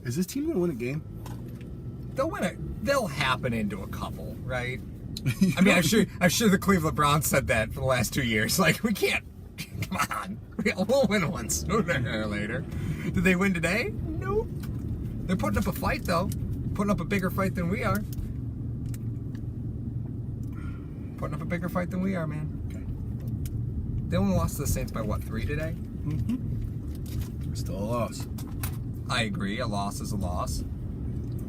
Is this team gonna win a game? They'll win it. They'll happen into a couple, right? I mean, I'm sure the Cleveland Browns said that for the last 2 years. Like, we can't. Come on, we'll win one sooner or later. Did they win today? Nope. They're putting up a fight, though. Putting up a bigger fight than we are. Putting up a bigger fight than we are, man. Okay. They only lost to the Saints by, what, 3 today? Mm-hmm. Still a loss. I agree. A loss is a loss.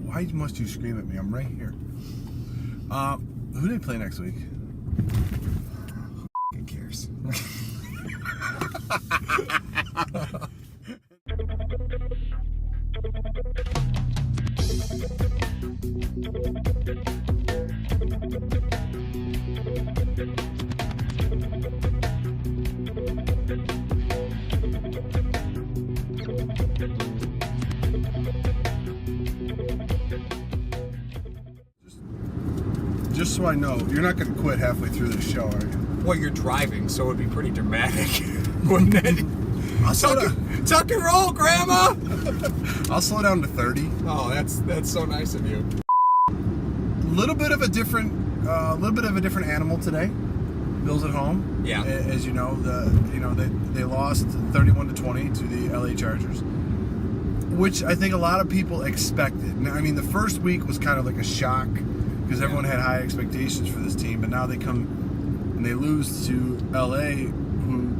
Why must you scream at me? I'm right here. Who do they play next week? Who cares? Just so I know, you're not going to quit halfway through this show, are you? Well, you're driving, so it would be pretty dramatic, wouldn't it? Tuck and roll, Grandma! I'll slow down to 30. Oh, that's so nice of you. Little bit of a different animal today. Bills at home. Yeah. As you know, they lost 31-20 to the LA Chargers, which I think a lot of people expected. Now, I mean, the first week was kind of like a shock because everyone had high expectations for this team, but now they come and they lose to LA, who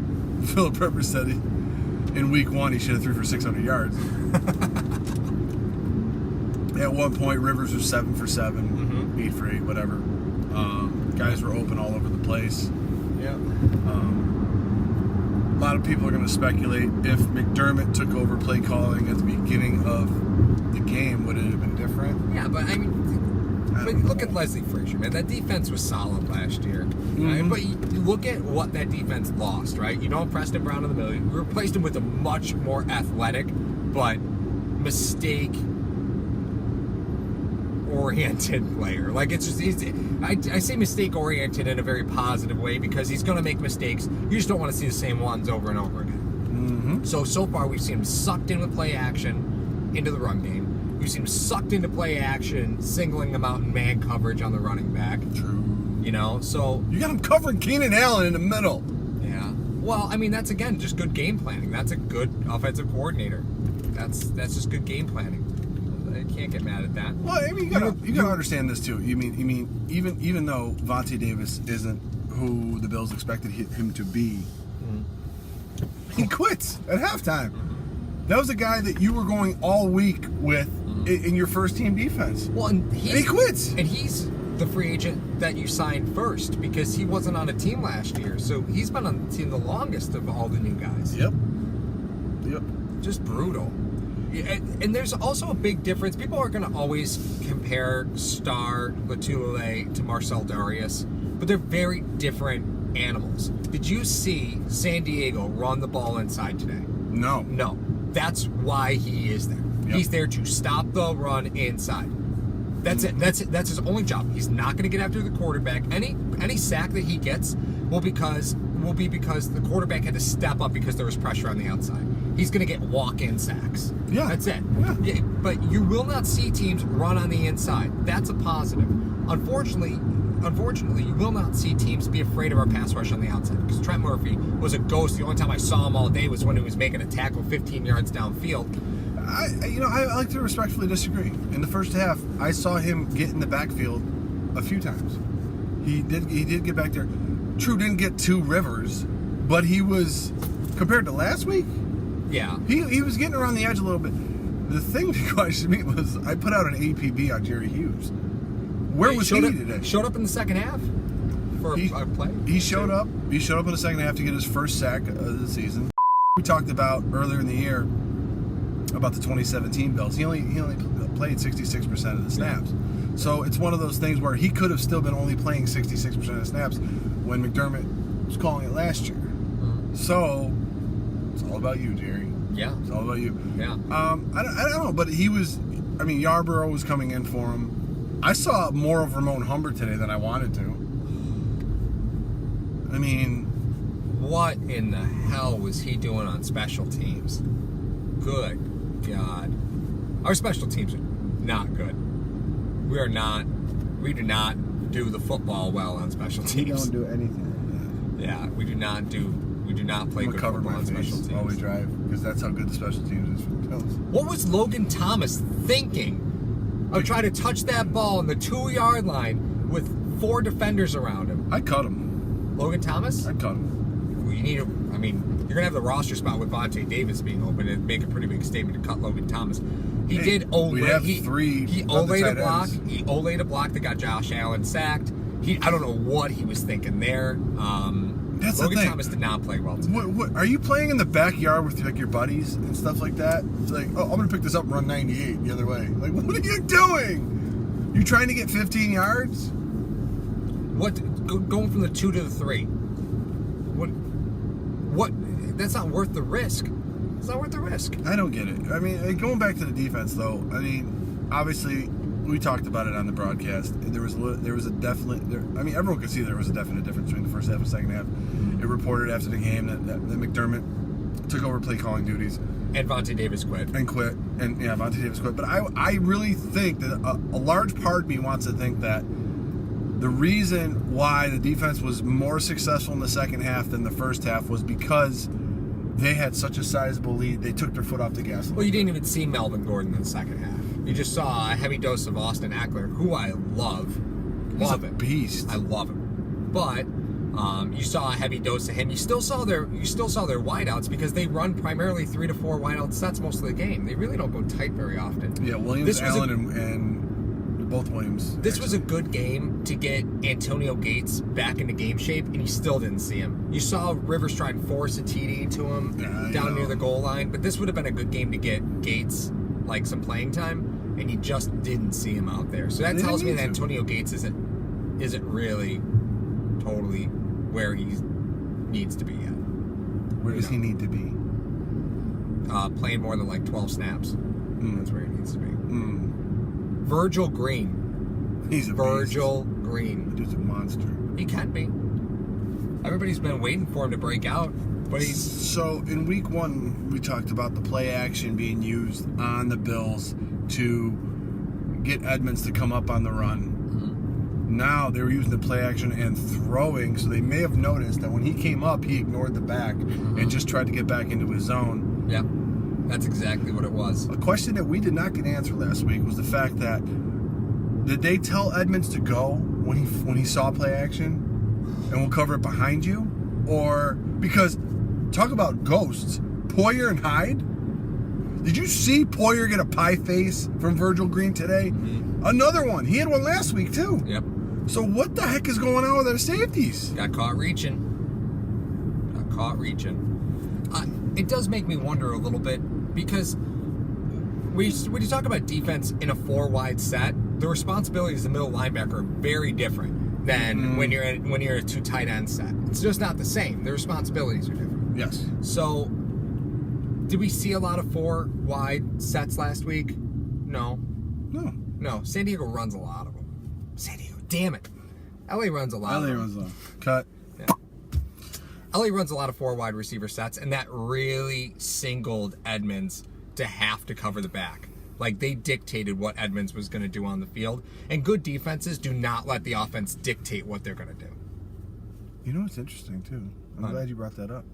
Philip Rivers said in week 1 he should have threw for 600 yards. At one point, Rivers was 7 for 7, 8 for 8, whatever. Guys were open all over the place. Yeah. A lot of people are going to speculate if McDermott took over play calling at the beginning of the game, would it have been different? Yeah, but I mean, look at Leslie Frazier, man. That defense was solid last year. Right? But you look at what that defense lost, right? You know, Preston Brown in the middle. We replaced him with a much more athletic, but mistake-oriented player. Like, it's just, I say mistake-oriented in a very positive way because he's going to make mistakes. You just don't want to see the same ones over and over again. So far, we've seen him sucked in with play action into the run game. We've seen him sucked into play action, singling them out in man coverage on the running back. True. You know, so... You got him covering Keenan Allen in the middle. Yeah. Well, I mean, that's, again, just good game planning. That's a good offensive coordinator. That's just good game planning. I can't get mad at that. Well, I mean, you gotta understand this, too. You mean, even though Vontae Davis isn't who the Bills expected him to be, he quits at halftime. That was a guy that you were going all week with in your first team defense. Well, and he quits. And he's the free agent that you signed first because he wasn't on a team last year. So he's been on the team the longest of all the new guys. Yep. Just brutal. And there's also a big difference. People are going to always compare Star Latulippe to Marcel Darius, but they're very different animals. Did you see San Diego run the ball inside today? No. That's why he is there. Yep. He's there to stop the run inside. That's it. That's his only job. He's not going to get after the quarterback. Any sack that he gets will be because the quarterback had to step up because there was pressure on the outside. He's going to get walk-in sacks. Yeah. That's it. Yeah. But you will not see teams run on the inside. That's a positive. Unfortunately, you will not see teams be afraid of our pass rush on the outside because Trent Murphy was a ghost. The only time I saw him all day was when he was making a tackle 15 yards downfield. I like to respectfully disagree. In the first half, I saw him get in the backfield a few times. He did get back there. True, didn't get 2 Rivers, but he was, compared to last week, yeah, he was getting around the edge a little bit. The thing that questioned me was I put out an APB on Jerry Hughes. Where was he today? Showed up in the second half for a play. He showed up. He showed up in the second half to get his first sack of the season. We talked about earlier in the year about the 2017 Bills. He only played 66% of the snaps. So it's one of those things where he could have still been only playing 66% of the snaps when McDermott was calling it last year. So it's all about you, Jerry. Yeah, it's all about you. Yeah. I don't know, but he was. I mean, Yarborough was coming in for him. I saw more of Ramon Humber today than I wanted to. I mean, what in the hell was he doing on special teams? Good God. Our special teams are not good. We do not do the football well on special teams. We don't do anything like that. Yeah, we do not play good football on special teams. While we drive, because that's how good the special teams is for the Bills. What was Logan Thomas thinking of trying to touch that ball on the 2-yard line with 4 defenders around him? I'd cut him. Logan Thomas? I'd cut him. Well, you're going to have the roster spot with Vontae Davis being open and make a pretty big statement to cut Logan Thomas. He olayed a block. He olayed a block that got Josh Allen sacked. I don't know what he was thinking there. That's Logan the thing. Thomas did not play well today. What are you playing in the backyard with your buddies and stuff like that? It's like, oh, I'm gonna pick this up and run 98 the other way. Like, what are you doing? You trying to get 15 yards? Going from the 2 to the 3? What? That's not worth the risk. It's not worth the risk. I don't get it. I mean, going back to the defense though. I mean, obviously, we talked about it on the broadcast. There was a definite. I mean, everyone could see there was a definite difference between the first half and second half. It reported after the game that McDermott took over play calling duties. And Vontae Davis quit. Vontae Davis quit. But I really think that a large part of me wants to think that the reason why the defense was more successful in the second half than the first half was because they had such a sizable lead. They took their foot off the gas. Well, you didn't even see Melvin Gordon in the second half. You just saw a heavy dose of Austin Eckler, who I love. He's a beast. I love him. But you saw a heavy dose of him. You still saw their wideouts because they run primarily 3 to 4 wideout sets most of the game. They really don't go tight very often. Yeah, Williams, Allen, and both Williams. This was a good game to get Antonio Gates back into game shape, and you still didn't see him. You saw Rivers try and force a TD to him down near the goal line, but this would have been a good game to get Gates like some playing time, and you just didn't see him out there. So that tells me that Antonio Gates isn't really totally where he needs to be yet. Where does he need to be? Playing more than like 12 snaps. That's where he needs to be. Virgil Green. He's a Virgil beast. Green. The dude's a monster. He can be. Everybody's been waiting for him to break out, but he's... So in week 1, we talked about the play action being used on the Bills to get Edmunds to come up on the run. Now they were using the play action and throwing, so they may have noticed that when he came up, he ignored the back and just tried to get back into his zone. Yep. That's exactly what it was. A question that we did not get answered last week was the fact that did they tell Edmunds to go when he saw play action and we'll cover it behind you? Or because talk about ghosts, Poyer and Hyde. Did you see Poyer get a pie face from Virgil Green today? Another one. He had one last week too. Yep. So what the heck is going on with our safeties? Got caught reaching. It does make me wonder a little bit because when you talk about defense in a 4-wide set, the responsibilities of the middle linebacker are very different than when you're a 2 tight end set. It's just not the same. The responsibilities are different. Yes. So, did we see a lot of 4-wide sets last week? No. San Diego runs a lot of them. San Diego, damn it. LA runs a lot of them. LA runs a lot. Cut. Yeah. LA runs a lot of 4-wide receiver sets, and that really singled Edmunds to have to cover the back. Like, they dictated what Edmunds was going to do on the field, and good defenses do not let the offense dictate what they're going to do. You know what's interesting, too? I'm glad you brought that up.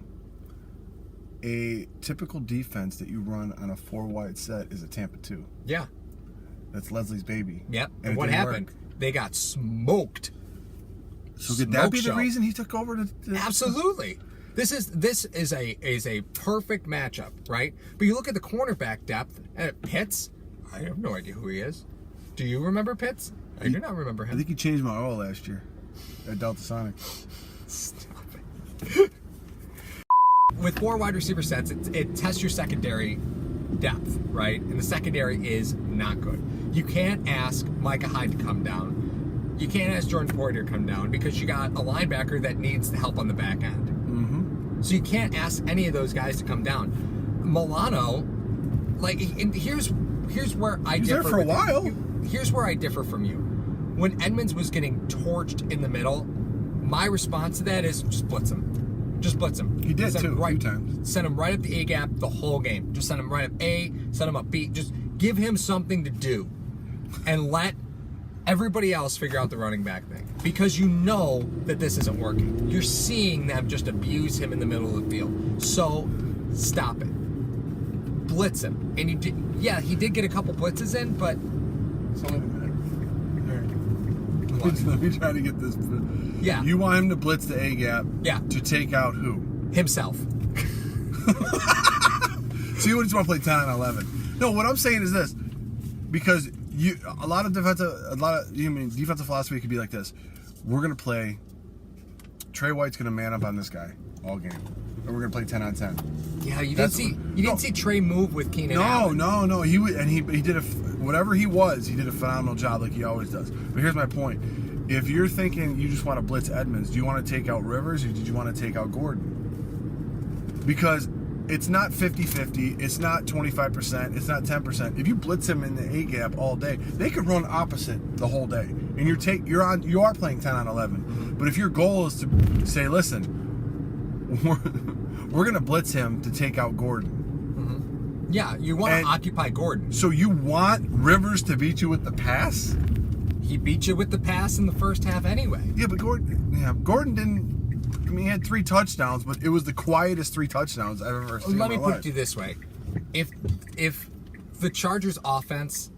A typical defense that you run on a 4-wide set is a Tampa 2. Yeah. That's Leslie's baby. Yep. And what happened? They got smoked. So could that be the reason he took over? Absolutely. This is a perfect matchup, right? But you look at the cornerback depth at Pitts. I have no idea who he is. Do you remember Pitts? I do not remember him. I think he changed my oil last year at Delta Sonic. Stop it. With 4 wide receiver sets, it tests your secondary depth, right? And the secondary is not good. You can't ask Micah Hyde to come down. You can't ask Jordan Poyer to come down because you got a linebacker that needs help on the back end. So you can't ask any of those guys to come down. Milano, like, here's where I differ. He was there for a while. Here's where I differ from you. When Edmunds was getting torched in the middle, my response to that is just blitz him. Just blitz him. He did Send too, him a few times. Send him right up the A gap the whole game. Just send him right up A, send him up B. Just give him something to do. And let everybody else figure out the running back thing. Because you know that this isn't working. You're seeing them just abuse him in the middle of the field. So, stop it. Blitz him. And he did get a couple blitzes in, but... So wait a minute. Let me try to get this. Yeah. You want him to blitz the A gap. Yeah. To take out who? Himself. So you just want to play 10 on 11. No, what I'm saying is this, because defensive philosophy could be like this. We're gonna play. Trey White's gonna man up on this guy all game, and we're gonna play 10 on 10. Yeah, you didn't see Trey move with Keenan Allen. No. He did whatever he was. He did a phenomenal job, like he always does. But here's my point: if you're thinking you just want to blitz Edmunds, do you want to take out Rivers or did you want to take out Gordon? Because it's not 50-50, it's not 25%, it's not 10%. If you blitz him in the A gap all day, they could run opposite the whole day, and you are playing 10 on 11. Mm-hmm. But if your goal is to say, listen, we're gonna blitz him to take out Gordon. Mm-hmm. Yeah, you want to occupy Gordon. So you want Rivers to beat you with the pass? He beat you with the pass in the first half anyway. Yeah, but Gordon didn't. I mean, he had 3 touchdowns, but it was the quietest 3 touchdowns I've ever seen. Let me put it to you this way: if the Chargers' offense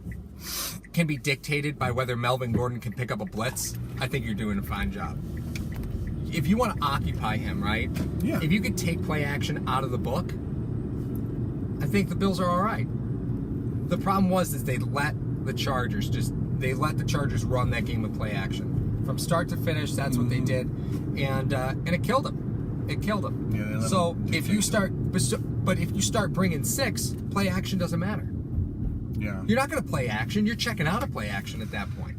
can be dictated by whether Melvin Gordon can pick up a blitz, I think you're doing a fine job. If you want to occupy him, right? Yeah. If you could take play action out of the book, I think the Bills are all right. The problem is they let the Chargers run that game with play action from start to finish. That's what they did, and it killed them. It killed them. Yeah, so if you start bringing 6, play action doesn't matter. Yeah. You're not going to play action. You're checking out of play action at that point.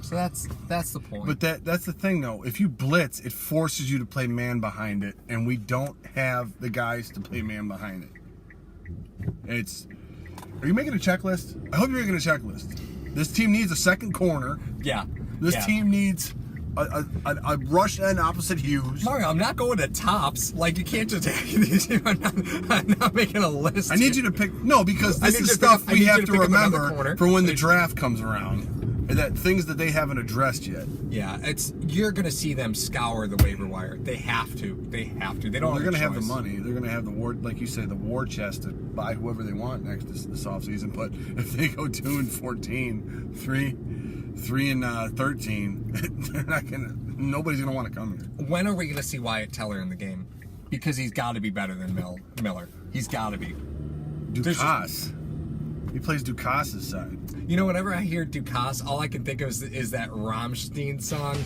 So that's the point. But that's the thing, though. If you blitz, it forces you to play man behind it, and we don't have the guys to play man behind it. Are you making a checklist? I hope you're making a checklist. This team needs a second corner. Yeah. This team needs a rush end opposite Hughes. Mario, I'm not going to tops. Like, you can't just... I'm not making a list. I need you to pick... No, because this is stuff we have to remember for when the draft comes around. And that things that they haven't addressed yet. Yeah, you're going to see them scour the waiver wire. They have to. They don't. They're going to have the money. They're going to have the war, like you say, the war chest to buy whoever they want next this offseason. But if they go 2-14, 3-13, they're not going to. Nobody's going to want to come here. When are we going to see Wyatt Teller in the game? Because he's got to be better than Miller. He's got to be. Ducasse. He plays Ducasse's side. You know, whenever I hear Ducasse, all I can think of is that Rammstein song.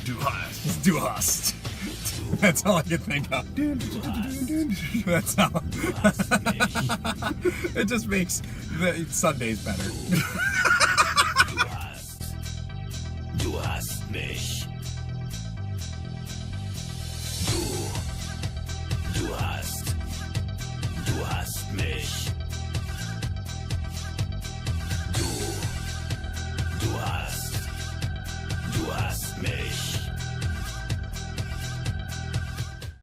Ducasse. That's all I can think of. That's how. It just makes the Sundays better.